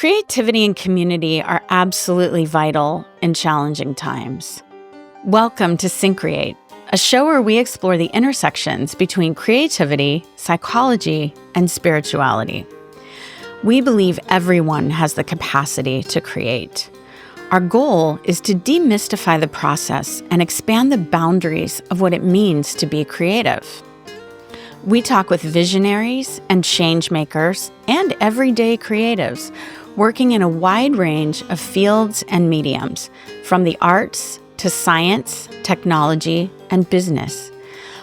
Creativity and community are absolutely vital in challenging times. Welcome to Syncreate, a show where we explore the intersections between creativity, psychology, and spirituality. We believe everyone has the capacity to create. Our goal is to demystify the process and expand the boundaries of what it means to be creative. We talk with visionaries and change makers and everyday creatives working in a wide range of fields and mediums, from the arts to science, technology, and business.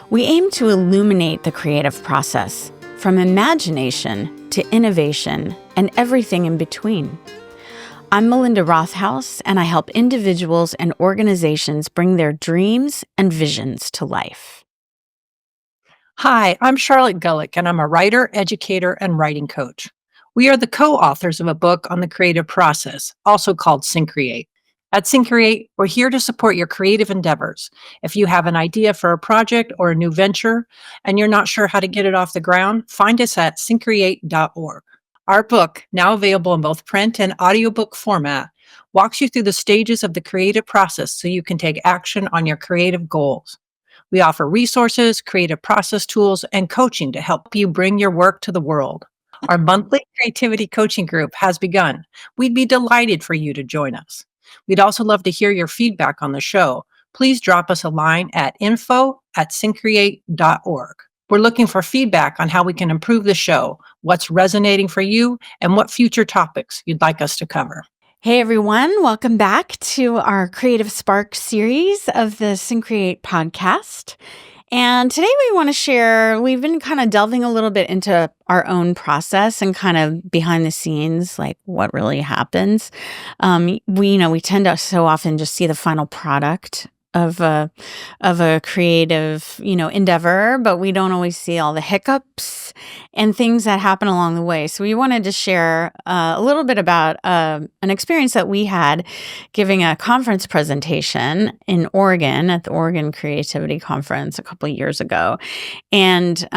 We aim to illuminate the creative process, from imagination to innovation and everything in between. I'm Melinda Rothouse, and I help individuals and organizations bring their dreams and visions to life. Hi, I'm Charlotte Gulick, and I'm a writer, educator, and writing coach. We are the co-authors of a book on the creative process, also called Syncreate. At Syncreate, we're here to support your creative endeavors. If you have an idea for a project or a new venture, and you're not sure how to get it off the ground, find us at syncreate.org. Our book, now available in both print and audiobook format, walks you through the stages of the creative process so you can take action on your creative goals. We offer resources, creative process tools, and coaching to help you bring your work to the world. Our monthly creativity coaching group has begun. We'd be delighted for you to join us. We'd also love to hear your feedback on the show. Please drop us a line at info@syncreate.org. We're looking for feedback on how we can improve the show, what's resonating for you, and what future topics you'd like us to cover. Hey everyone, welcome back to our Creative Spark series of the Syncreate podcast. And today we want to share, we've been kind of delving a little bit into our own process and kind of behind the scenes, like what really happens. We tend to so often just see the final product of a creative, endeavor, but we don't always see all the hiccups and things that happen along the way. So we wanted to share a little bit about an experience that we had giving a conference presentation in Oregon at the Oregon Creativity Conference a couple of years ago. And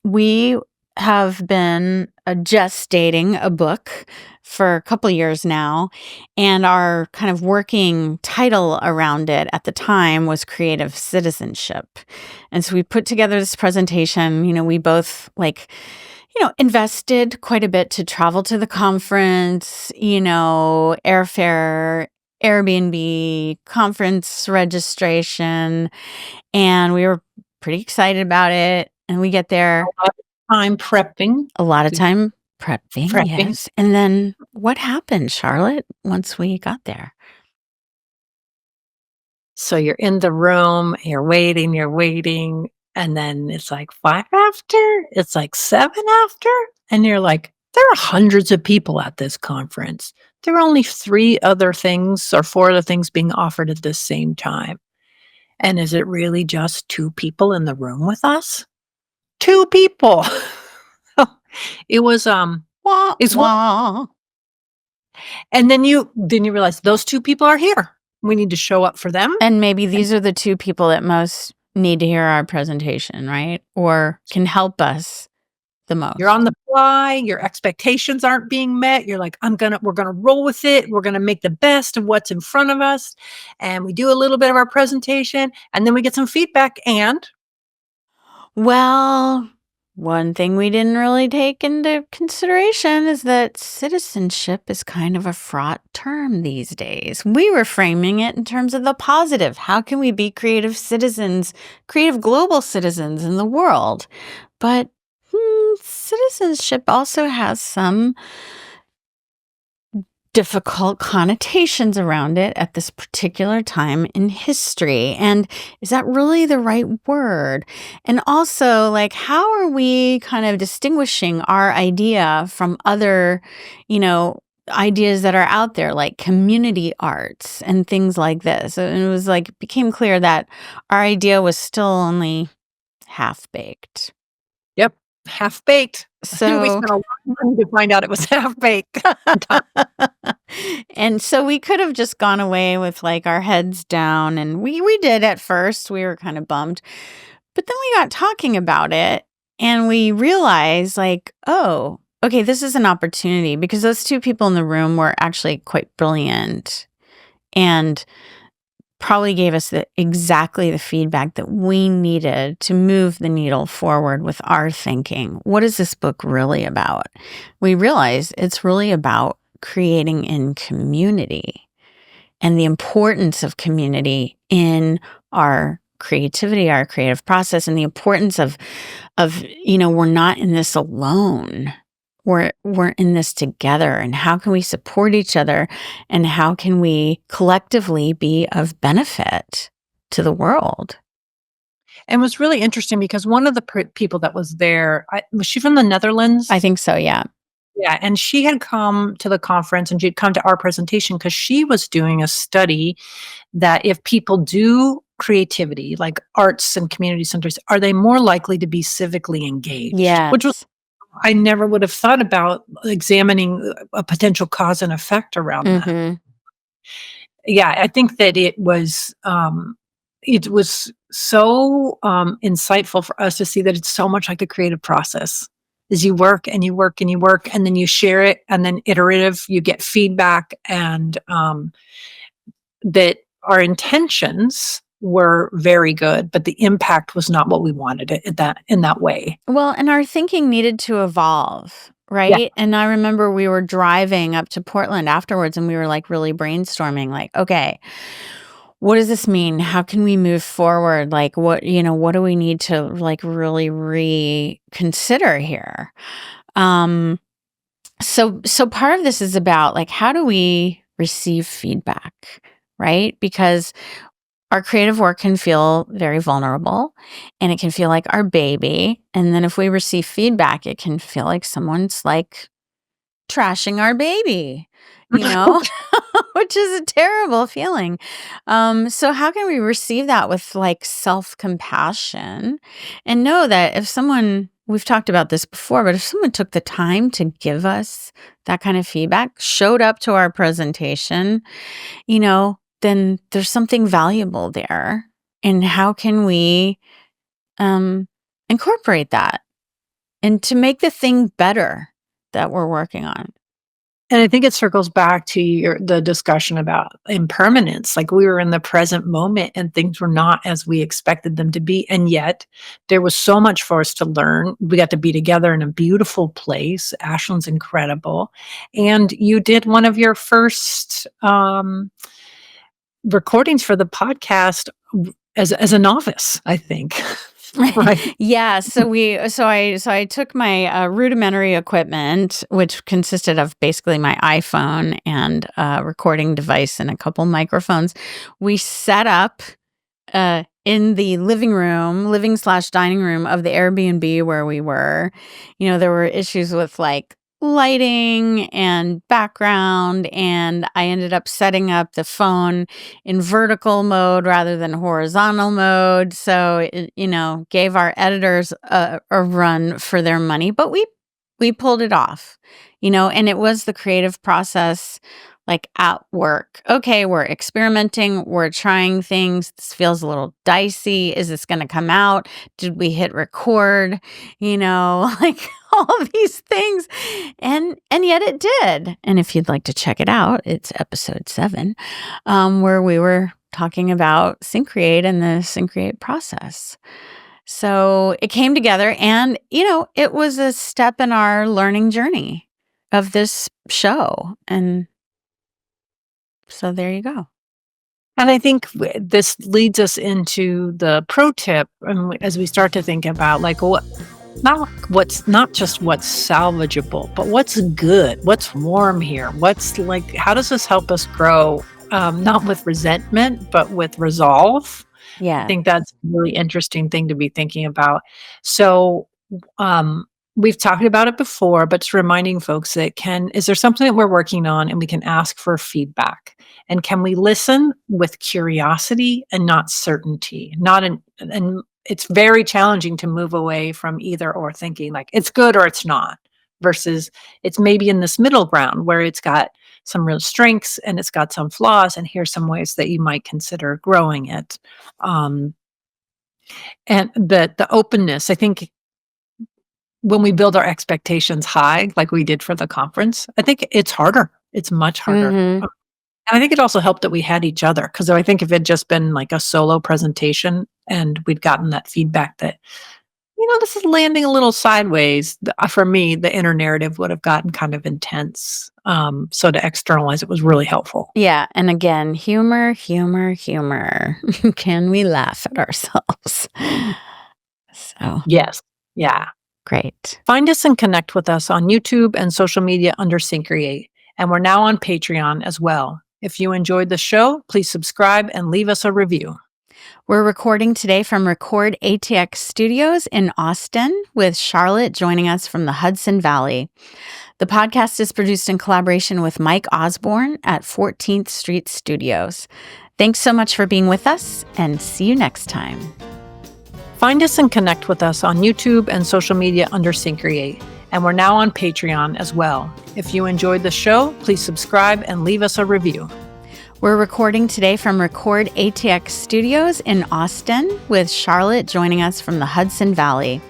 we have been gestating a book for a couple of years now, and our kind of working title around it at the time was Creative Citizenship. And so we put together this presentation. We both invested quite a bit to travel to the conference, airfare, Airbnb, conference registration, and we were pretty excited about it. And we get there. A lot of time prepping, yes. And then what happened, Charlotte, once we got there? So you're in the room, you're waiting, and then it's like 5 after, it's like 7 after, and you're like, there are hundreds of people at this conference. There are only 4 other things being offered at the same time. And is it really just 2 people in the room with us? 2 people. It was wah. And then you realize those 2 people are here. We need to show up for them. And maybe these are the 2 people that most need to hear our presentation, right? Or can help us the most. You're on the fly, your expectations aren't being met. You're like, we're gonna roll with it. We're gonna make the best of what's in front of us. And we do a little bit of our presentation, and then we get some feedback. And well, one thing we didn't really take into consideration is that citizenship is kind of a fraught term these days. We were framing it in terms of the positive. How can we be creative citizens, creative global citizens in the world? But citizenship also has some difficult connotations around it at this particular time in history. And is that really the right word? And also, how are we kind of distinguishing our idea from other, ideas that are out there, like community arts and things like this? And it was became clear that our idea was still only half-baked. Yep, half-baked. So we spent a lot of money to find out it was half-baked. And so we could have just gone away with our heads down, and we did at first. We were kind of bummed. But then we got talking about it, and we realized oh, okay, this is an opportunity because those two people in the room were actually quite brilliant and probably gave us exactly the feedback that we needed to move the needle forward with our thinking. What is this book really about? We realized it's really about creating in community and the importance of community in our creativity, our creative process, and the importance of we're not in this alone. We're in this together, and how can we support each other, and how can we collectively be of benefit to the world? And it was really interesting because one of the people that was there, was she from the Netherlands? I think so, yeah. Yeah, and she had come to the conference and she'd come to our presentation because she was doing a study that if people do creativity, like arts and community centers, are they more likely to be civically engaged? Which was, Yes. I never would have thought about examining a potential cause and effect around that. Mhm. Yeah, I think that it was so insightful for us to see that it's so much like the creative process. Is you work and you work and you work, and then you share it, and then iterative, you get feedback, and that our intentions were very good, but the impact was not what we wanted it in that way. Well, and our thinking needed to evolve, Yeah. right? And I remember we were driving up to Portland afterwards and we were like really brainstorming, like, okay, what does this mean? How can we move forward? Like, what do we need to like really reconsider here? Um, so part of this is about like, how do we receive feedback, right? Because our creative work can feel very vulnerable and it can feel like our baby. And then if we receive feedback, it can feel like someone's like trashing our baby, you know, which is a terrible feeling. So how can we receive that with like self-compassion and know that if someone, we've talked about this before, but if someone took the time to give us that kind of feedback, showed up to our presentation, then there's something valuable there. And how can we um, incorporate that and to make the thing better that we're working on? And I think it circles back to the discussion about impermanence. Like we were in the present moment and things were not as we expected them to be. And yet there was so much for us to learn. We got to be together in a beautiful place. Ashland's incredible. And you did one of your first recordings for the podcast as a novice, I think. Right. Yeah, so I took my rudimentary equipment, which consisted of basically my iPhone and a recording device and a couple microphones. We set up in the living/dining room of the Airbnb where we were. There were issues with like lighting and background, and I ended up setting up the phone in vertical mode rather than horizontal mode. So it, gave our editors a run for their money, but we pulled it off, and it was the creative process like at work. Okay, we're experimenting, we're trying things. This feels a little dicey. Is this going to come out? Did we hit record? Like all these things. And yet it did. And if you'd like to check it out, it's episode 7, where we were talking about Syncreate and the Syncreate process. So it came together and, it was a step in our learning journey of this show. And so there you go. And I think this leads us into the pro tip, and as we start to think about like not just what's salvageable, but what's good, what's warm here, what's like, how does this help us grow? Not with resentment, but with resolve. I Yeah. think that's a really interesting thing to be thinking about. So, we've talked about it before, but just reminding folks that is there something that we're working on and we can ask for feedback? And can we listen with curiosity and not certainty? And it's very challenging to move away from either or thinking like it's good or it's not, versus it's maybe in this middle ground where it's got some real strengths and it's got some flaws, and here's some ways that you might consider growing it. Um, and the openness, I think when we build our expectations high, like we did for the conference, I think it's harder. It's much harder. Mhm. And I think it also helped that we had each other, because I think if it had just been like a solo presentation and we'd gotten that feedback that, this is landing a little sideways, for me, the inner narrative would have gotten kind of intense. So to externalize it was really helpful. Yeah, and again, humor, humor, humor. Can we laugh at ourselves? So, Yes. Yeah. great. Find us and connect with us on YouTube and social media under Syncreate. And we're now on Patreon as well. If you enjoyed the show, please subscribe and leave us a review. We're recording today from Record ATX Studios in Austin, with Charlotte joining us from the Hudson Valley. The podcast is produced in collaboration with Mike Osborne at 14th Street Studios. Thanks so much for being with us, and see you next time. Find us and connect with us on YouTube and social media under Syncreate. And we're now on Patreon as well. If you enjoyed the show, please subscribe and leave us a review. We're recording today from Record ATX Studios in Austin, with Charlotte joining us from the Hudson Valley.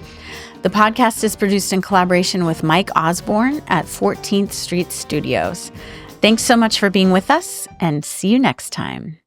The podcast is produced in collaboration with Mike Osborne at 14th Street Studios. Thanks so much for being with us, and see you next time.